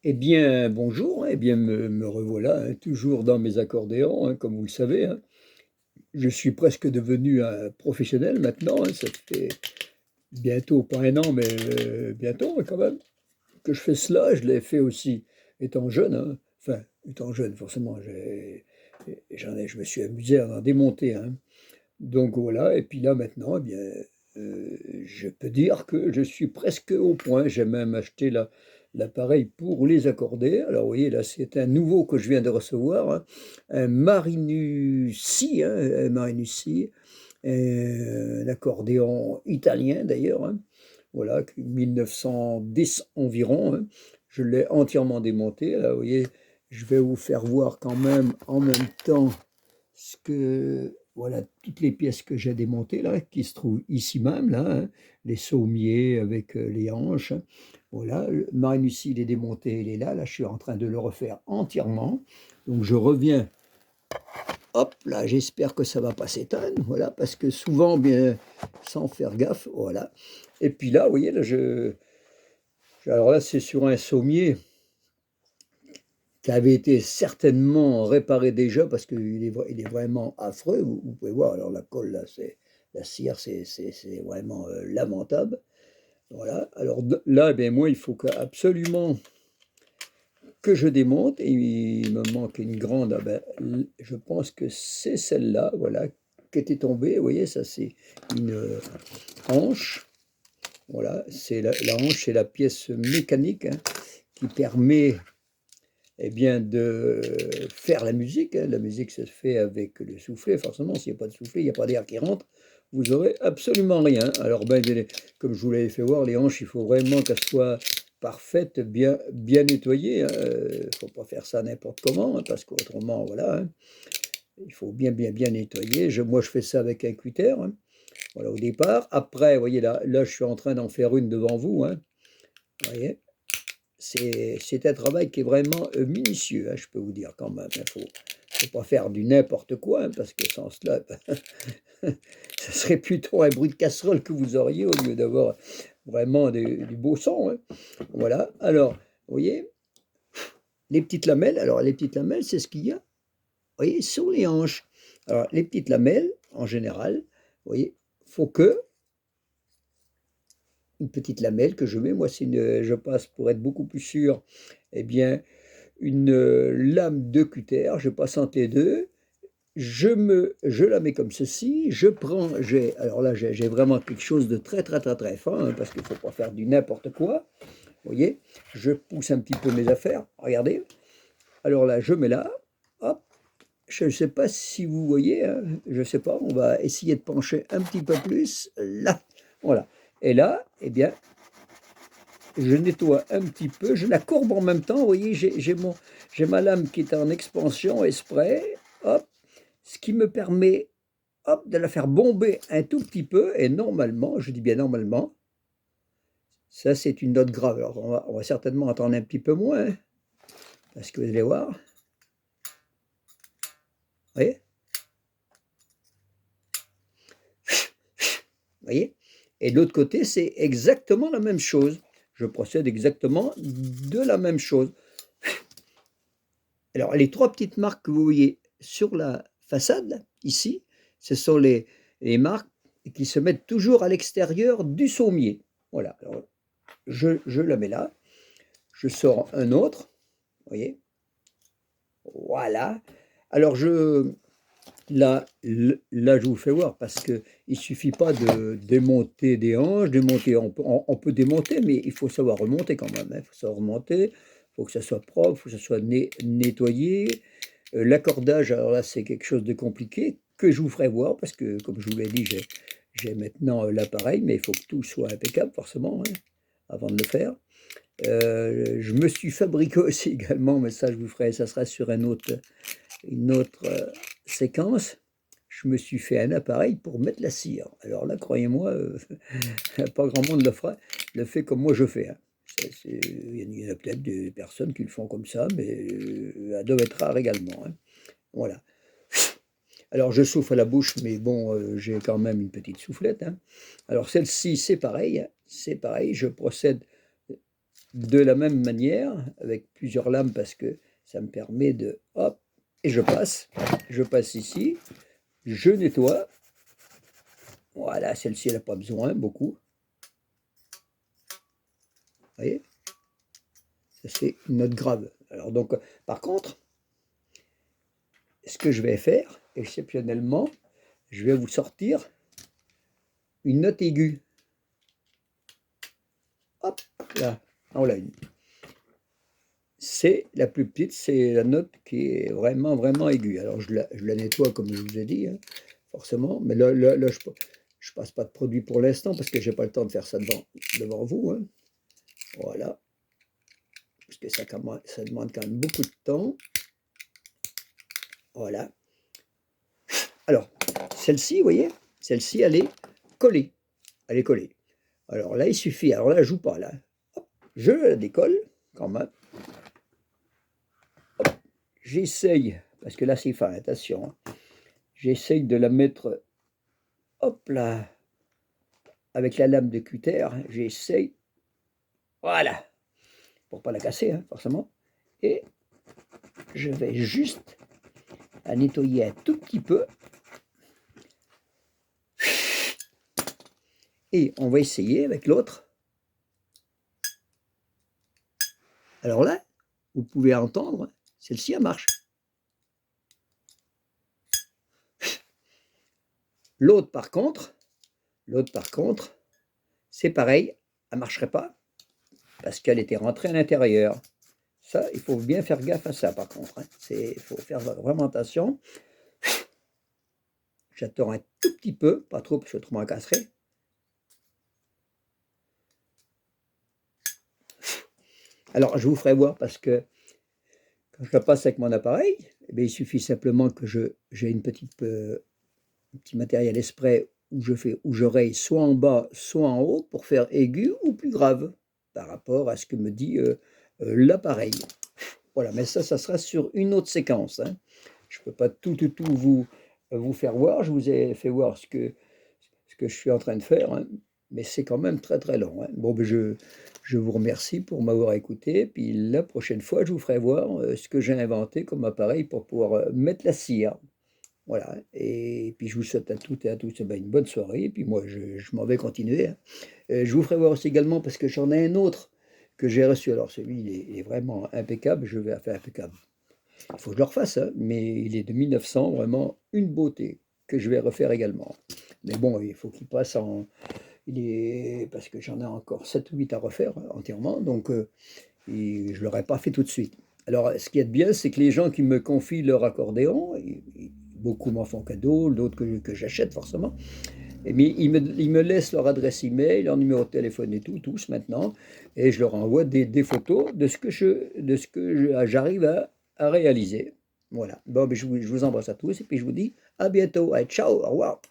Eh bien, bonjour, eh bien, me revoilà, hein, toujours dans mes accordéons, hein, comme vous le savez, hein. Je suis presque devenu un professionnel maintenant, hein, ça fait bientôt, pas un an, mais bientôt hein, quand même, que je fais cela. Je l'ai fait aussi étant jeune, hein. Enfin, étant jeune, forcément, je me suis amusé à en démonter, hein. Donc voilà, et puis là maintenant, eh bien, je peux dire que je suis presque au point. J'ai même acheté l'appareil pour les accorder. Alors vous voyez, là, c'est un nouveau que je viens de recevoir, hein, un Marinucci, hein, un Marinucci, un accordéon italien d'ailleurs, hein, voilà, 1910 environ, hein. Je l'ai entièrement démonté. Là, vous voyez, je vais vous faire voir quand même en même temps ce que, voilà, toutes les pièces que j'ai démontées là, qui se trouvent ici même, là, hein, les sommiers avec les hanches, hein. Voilà, le Marinucci, il est démonté, il est là. Là, je suis en train de le refaire entièrement. Donc, je reviens. Hop, là, j'espère que ça va pas s'éteindre, voilà, parce que souvent, bien, sans faire gaffe, voilà. Et puis là, vous voyez, là, alors là, c'est sur un sommier qui avait été certainement réparé déjà parce il est vraiment affreux. Vous pouvez voir, alors la colle là, la cire, c'est vraiment lamentable. Voilà. Alors là, ben moi, il faut absolument que je démonte. Et il me manque une grande. Ah ben, je pense que c'est celle-là, voilà, qui était tombée. Vous voyez, ça c'est une hanche. Voilà, c'est la hanche, c'est la pièce mécanique, hein, qui permet, eh bien, de faire la musique, hein. La musique, ça se fait avec le soufflet, forcément. S'il n'y a pas de soufflet, il n'y a pas d'air qui rentre, vous aurez absolument rien. Alors, ben, comme je vous l'avais fait voir, les hanches, il faut vraiment qu'elles soient parfaites, bien nettoyées, hein. Faut pas faire ça n'importe comment, hein, parce qu'autrement, voilà, hein, il faut bien nettoyer. Moi, je fais ça avec un cutter, hein, voilà, au départ. Après, vous voyez, là, je suis en train d'en faire une devant vous, hein, vous voyez. C'est un travail qui est vraiment minutieux, hein, je peux vous dire quand même. Il ne faut pas faire du n'importe quoi, hein, parce que sans cela, ce serait plutôt un bruit de casserole que vous auriez au lieu d'avoir vraiment du beau son, hein. Voilà. Alors, vous voyez, les petites lamelles. Alors, les petites lamelles, c'est ce qu'il y a, vous voyez, sur les hanches. Alors, les petites lamelles, en général, vous voyez, faut que une petite lamelle que je mets, moi, je passe pour être beaucoup plus sûr, eh bien, une lame de cutter, je passe entre les deux, je la mets comme ceci, alors là j'ai vraiment quelque chose de très fin, hein, parce qu'il ne faut pas faire du n'importe quoi, vous voyez, je pousse un petit peu mes affaires, regardez, alors là je mets là, hop, je ne sais pas si vous voyez, hein, je ne sais pas, on va essayer de pencher un petit peu plus, là, voilà, et là, eh bien, je nettoie un petit peu, je la courbe en même temps, vous voyez, j'ai ma lame qui est en expansion exprès, hop, ce qui me permet, hop, de la faire bomber un tout petit peu, et normalement, je dis bien normalement, ça c'est une note grave, alors on va certainement attendre un petit peu moins, hein, parce que vous allez voir, vous voyez, vous voyez, et de l'autre côté, c'est exactement la même chose, je procède exactement de la même chose. Alors, les 3 petites marques que vous voyez sur la façade, ici, ce sont les marques qui se mettent toujours à l'extérieur du sommier. Voilà, alors je la mets là, je sors un autre, vous voyez? Voilà. Alors là, je vous fais voir parce qu'il ne suffit pas de démonter des hanches, on peut démonter, mais il faut savoir remonter quand même, hein. Il faut savoir remonter, il faut que ça soit propre, il faut que ça soit nettoyé. L'accordage, alors là, c'est quelque chose de compliqué que je vous ferai voir parce que, comme je vous l'ai dit, j'ai maintenant l'appareil, mais il faut que tout soit impeccable, forcément, hein, avant de le faire. Je me suis fabriqué aussi également, mais ça, je vous ferai, ça sera sur une autre séquence. Je me suis fait un appareil pour mettre la cire. Alors là, croyez-moi, pas grand monde le fait comme moi je fais, hein. Il y en a peut-être des personnes qui le font comme ça, mais elles doivent être rares également, hein. Voilà. Alors je souffle à la bouche, mais bon, j'ai quand même une petite soufflette, hein. Alors celle-ci, c'est pareil, je procède de la même manière, avec plusieurs lames, parce que ça me permet de... Hop, et je passe ici, je nettoie. Voilà, celle-ci, elle n'a pas besoin, beaucoup. Vous voyez? Ça, c'est une note grave. Alors donc, par contre, ce que je vais faire, exceptionnellement, je vais vous sortir une note aiguë. Hop, là, on l'a une. C'est la plus petite, c'est la note qui est vraiment, vraiment aiguë. Alors, je la nettoie, comme je vous ai dit, hein, forcément. Mais là, je passe pas de produit pour l'instant, parce que j'ai pas le temps de faire ça devant vous. Hein. Voilà. Parce que ça demande quand même beaucoup de temps. Voilà. Alors, celle-ci, vous voyez, celle-ci, elle est collée. Elle est collée. Alors là, il suffit. Alors là, je joue pas, là. Hop, je la décolle, quand même. J'essaye, parce que là, c'est fin, attention. Hein. J'essaye de la mettre, hop là, avec la lame de cutter. J'essaye, voilà, pour pas la casser, hein, forcément. Et je vais juste la nettoyer un tout petit peu. Et on va essayer avec l'autre. Alors là, vous pouvez entendre, celle-ci, elle marche. L'autre, par contre, c'est pareil, elle ne marcherait pas parce qu'elle était rentrée à l'intérieur. Ça, il faut bien faire gaffe à ça, par contre. Hein. Il faut faire vraiment attention. J'attends un tout petit peu, pas trop, parce que autrement elle casserait. Alors, je vous ferai voir, parce que quand je la passe avec mon appareil, eh bien, il suffit simplement que j'ai un petit matériel exprès où je raye soit en bas, soit en haut, pour faire aigu ou plus grave, par rapport à ce que me dit l'appareil. Voilà, mais ça sera sur une autre séquence. Hein. Je ne peux pas tout vous faire voir. Je vous ai fait voir ce que je suis en train de faire, hein, mais c'est quand même très très long. Hein. Bon, ben je vous remercie pour m'avoir écouté. Puis la prochaine fois, je vous ferai voir ce que j'ai inventé comme appareil pour pouvoir mettre la cire. Voilà. Et puis je vous souhaite à toutes et à tous une bonne soirée. Et puis moi, je m'en vais continuer. Hein. Je vous ferai voir aussi également, parce que j'en ai un autre que j'ai reçu. Alors celui, il est vraiment impeccable. Je vais faire impeccable. Il faut que je le refasse, hein, mais il est de 1900, vraiment une beauté, que je vais refaire également. Mais bon, il faut qu'il passe en... parce que j'en ai encore 7 ou 8 à refaire entièrement, donc je ne l'aurais pas fait tout de suite. Alors, ce qui est bien, c'est que les gens qui me confient leur accordéon, beaucoup m'en font cadeau, d'autres que j'achète forcément, et mais ils me laissent leur adresse email, leur numéro de téléphone et tout, tous maintenant, et je leur envoie des photos de ce que j'arrive à réaliser. Voilà. Bon, ben, je vous embrasse à tous, et puis je vous dis à bientôt. Allez, ciao, au revoir.